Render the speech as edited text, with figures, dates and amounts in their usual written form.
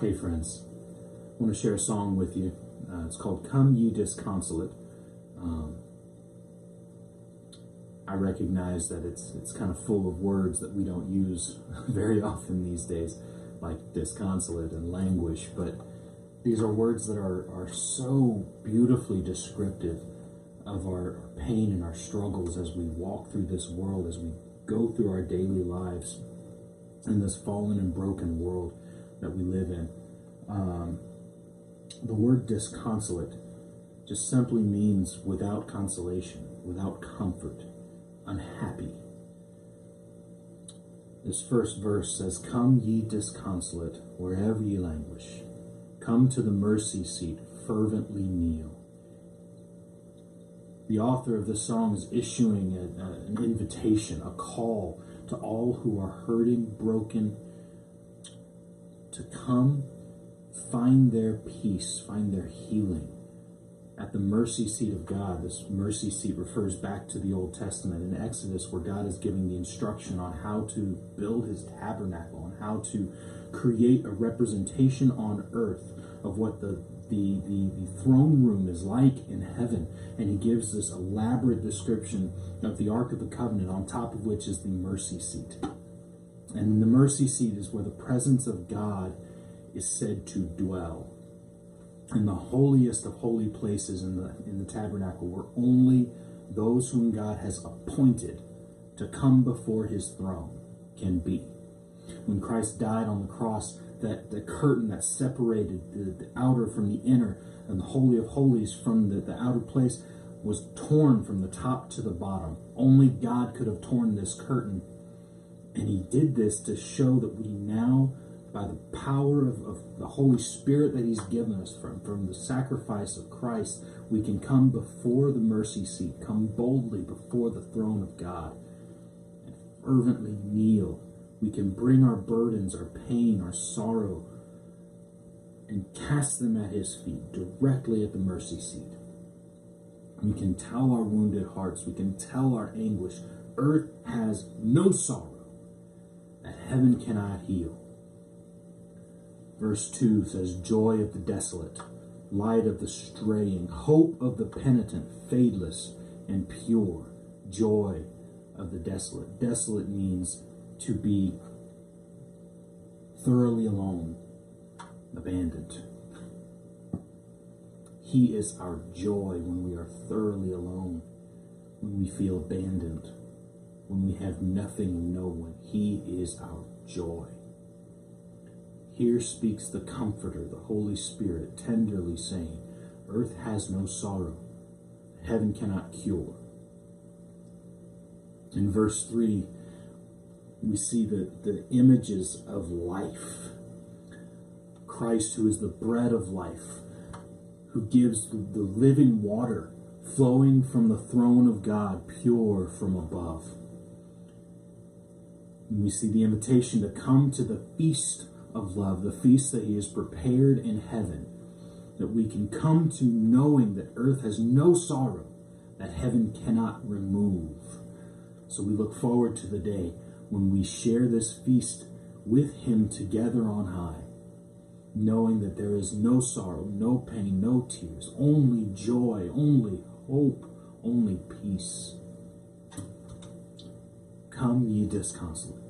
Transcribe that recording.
Hey friends, I want to share a song with you. It's called Come Ye Disconsolate. I recognize that it's kind of full of words that we don't use very often these days, like disconsolate and languish, but these are words that are so beautifully descriptive of our pain and our struggles as we walk through this world, as we go through our daily lives in this fallen and broken world that we live in. The word disconsolate just simply means without consolation, without comfort, unhappy. This first verse says, "Come ye disconsolate, wherever ye languish. Come to the mercy seat, fervently kneel." The author of this song is issuing an invitation, a call to all who are hurting, broken, to come find their peace, find their healing at the mercy seat of God. This mercy seat refers back to the Old Testament in Exodus, where God is giving the instruction on how to build his tabernacle, on how to create a representation on earth of what the throne room is like in heaven. And he gives this elaborate description of the Ark of the Covenant, on top of which is the mercy seat. And the mercy seat is where the presence of God is said to dwell. In the holiest of holy places in the tabernacle, where only those whom God has appointed to come before his throne can be. When Christ died on the cross, that the curtain that separated the outer from the inner, and the Holy of Holies from the outer place, was torn from the top to the bottom. Only God could have torn this curtain. And he did this to show that we now, by the power of the Holy Spirit that he's given us from the sacrifice of Christ, we can come before the mercy seat, come boldly before the throne of God, and fervently kneel. We can bring our burdens, our pain, our sorrow, and cast them at his feet, directly at the mercy seat. We can tell our wounded hearts, we can tell our anguish, earth has no sorrow that heaven cannot heal. Verse 2 says, "Joy of the desolate, light of the straying, hope of the penitent, fadeless and pure, joy of the desolate." Desolate means to be thoroughly alone, abandoned. He is our joy when we are thoroughly alone, when we feel abandoned, when we have nothing and no one. He is our joy. Here speaks the Comforter, the Holy Spirit, tenderly saying, earth has no sorrow, heaven cannot cure. In verse 3, we see the images of life. Christ, who is the bread of life, who gives the living water flowing from the throne of God, pure from above. And we see the invitation to come to the feast of love, the feast that he has prepared in heaven, that we can come to knowing that earth has no sorrow that heaven cannot remove. So we look forward to the day when we share this feast with him together on high, knowing that there is no sorrow, no pain, no tears, only joy, only hope, only peace. Come ye disconsolate.